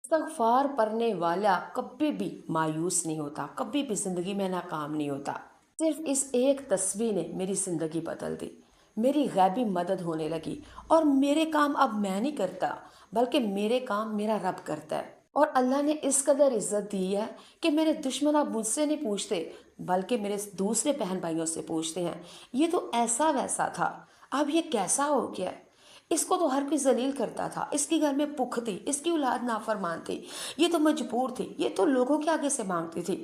इस्तगफार पढ़ने वाला कभी भी मायूस नहीं होता, कभी भी ज़िंदगी में नाकाम नहीं होता। सिर्फ इस एक तस्बीह ने मेरी ज़िंदगी बदल दी। मेरी गैबी मदद होने लगी और मेरे काम अब मैं नहीं करता, बल्कि मेरे काम मेरा रब करता है। और अल्लाह ने इस कदर इज्जत दी है कि मेरे दुश्मन अब मुझसे नहीं पूछते, बल्कि मेरे दूसरे बहन भाइयों से पूछते हैं, ये तो ऐसा वैसा था, अब ये कैसा हो गया है? इसको तो हर कोई जलील करता था, इसके घर में भूख थी, इसकी औलाद नाफरमान थी, ये तो मजबूर थी, ये तो लोगों के आगे से मांगती थी,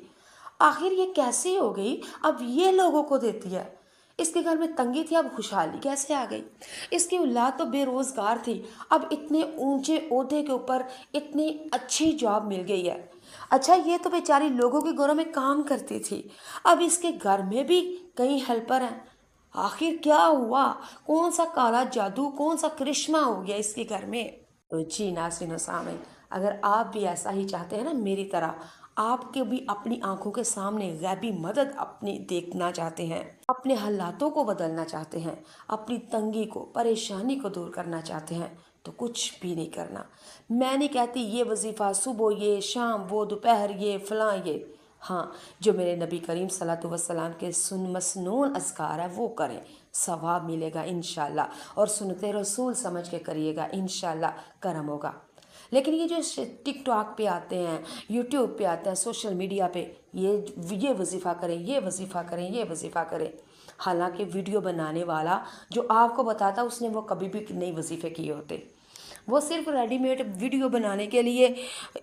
आखिर ये कैसे हो गई, अब ये लोगों को देती है। इसके घर में तंगी थी, अब खुशहाली कैसे आ गई। इसकी औलाद तो बेरोजगार थी, अब इतने ऊंचे ओहदे के ऊपर इतनी अच्छी जॉब मिल गई है। अच्छा, ये तो बेचारी लोगों के घरों में काम करती थी, अब इसके घर में भी कई हेल्पर हैं। आखिर क्या हुआ, कौन सा काला जादू, कौन सा करिश्मा हो गया इसके घर में। तो जी नाज़रीन सामीन, अगर आप भी ऐसा ही चाहते हैं ना मेरी तरह, आपके भी अपनी आंखों के सामने गैबी मदद अपनी देखना चाहते हैं, अपने हालातों को बदलना चाहते हैं, अपनी तंगी को परेशानी को दूर करना चाहते हैं, तो कुछ भी नहीं करना। मैं नहीं कहती ये वजीफ़ा सुबह, ये शाम, वो दोपहर, ये फ़लाँ, ये हाँ, जो मेरे नबी करीम सल्लल्लाहु अलैहि वसल्लम के सुन मसनून अज़कार है वो करें, सवाब मिलेगा इंशाल्लाह। और सुनते रसूल समझ के करिएगा, इंशाल्लाह करम होगा। लेकिन ये जो टिकटॉक पे आते हैं, यूट्यूब पे आते हैं, सोशल मीडिया पे, ये वजीफ़ा करें, ये वजीफ़ा करें, ये वजीफ़ा करें, हालांकि वीडियो बनाने वाला जो आपको बताता उसने वो कभी भी नहीं वजीफ़े किए होते। वो सिर्फ रेडीमेड वीडियो बनाने के लिए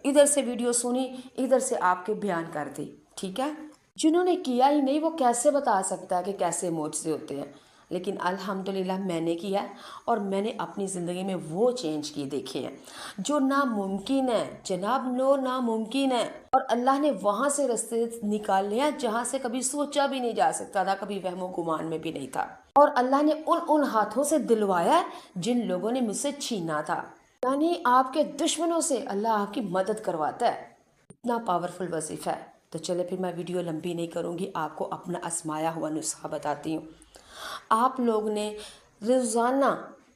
इधर से वीडियो सुनी, इधर से आपके बयान कर दी, ठीक है। जिन्होंने किया ही नहीं वो कैसे बता सकता है कि कैसे मोज़े होते हैं। लेकिन अल्हम्दुलिल्लाह मैंने किया है, और मैंने अपनी ज़िंदगी में वो चेंज किए देखे हैं जो नामुमकिन है जनाब, लो नामुमकिन है। और अल्लाह ने वहाँ से रास्ते निकाले हैं जहाँ से कभी सोचा भी नहीं जा सकता था, कभी वहमो गुमान में भी नहीं था। और अल्लाह ने उन हाथों से दिलवाया है जिन लोगों ने मुझसे छीना था। यानी आपके दुश्मनों से अल्लाह आपकी मदद करवाता है। इतना पावरफुल वजीफ़ा है। तो चले फिर मैं वीडियो लंबी नहीं करूँगी, आपको अपना आजमाया हुआ नुस्खा बताती हूँ। आप लोग ने रोज़ाना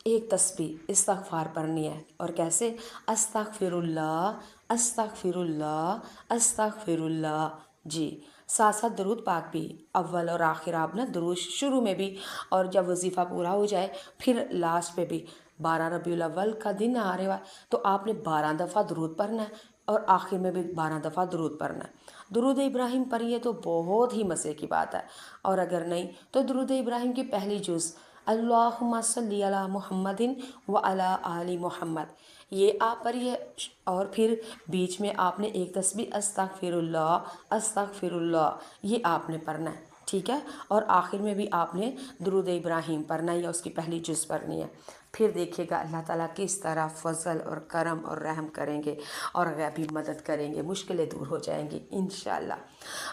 एक तस्बीह इस्तगफार पढ़नी है। और कैसे? अस्तगफिरुल्लाह, अस्तगफिरुल्लाह, अस्तगफिरुल्लाह। जी, साथ साथ दरूद पाक भी, अव्वल और आखिर आप ना दरूद शुरू में भी, और जब वजीफ़ा पूरा हो जाए फिर लास्ट पे भी। 12 रबीउल अव्वल का दिन आ रहा है तो आपने 12 दफ़ा दरूद पढ़ना है, और आखिर में भी 12 दफ़ा दरूद पढ़ना है। दरूद इब्राहिम पढ़िए तो बहुत ही मज़े की बात है। और अगर नहीं तो दरूद इब्राहिम की पहली जुज़ अल्लाहुम्मा सल्ली अला मुहम्मदिन व अला आलि मुहम्मद, ये आप पढ़िए। और फिर बीच में आपने एक तस्बीह अस्तगफिरुल्लाह, अस्तगफिरुल्लाह, ये आपने पढ़ना है, ठीक है। और आखिर में भी आपने दरूद इब्राहिम पढ़ना है या उसकी पहली जुज़ पढ़नी है। फिर देखिएगा अल्लाह ताला किस तरह फजल और करम और रहम करेंगे और गैबी मदद करेंगे, मुश्किलें दूर हो जाएंगी इंशाल्लाह।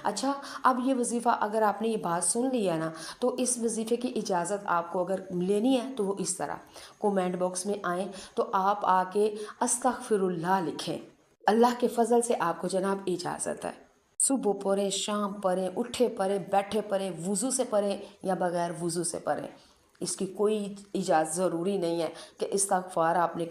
अच्छा, अब ये वजीफ़ा अगर आपने ये बात सुन लिया ना, तो इस वजीफ़े की इजाज़त आपको अगर लेनी है तो वो इस तरह, कमेंट बॉक्स में आए तो आप आके अस्तगफिरुल्लाह लिखें। अल्लाह के फजल से आपको जनाब इजाज़त है। सुबह पढ़ें, शाम पढ़ें, उठे पढ़ें, बैठे पढ़ें, वज़ू से पढ़ें या बगैर वज़ू से पढ़ें, इसकी कोई इजाज़त ज़रूरी नहीं है कि इस्तगफार आपने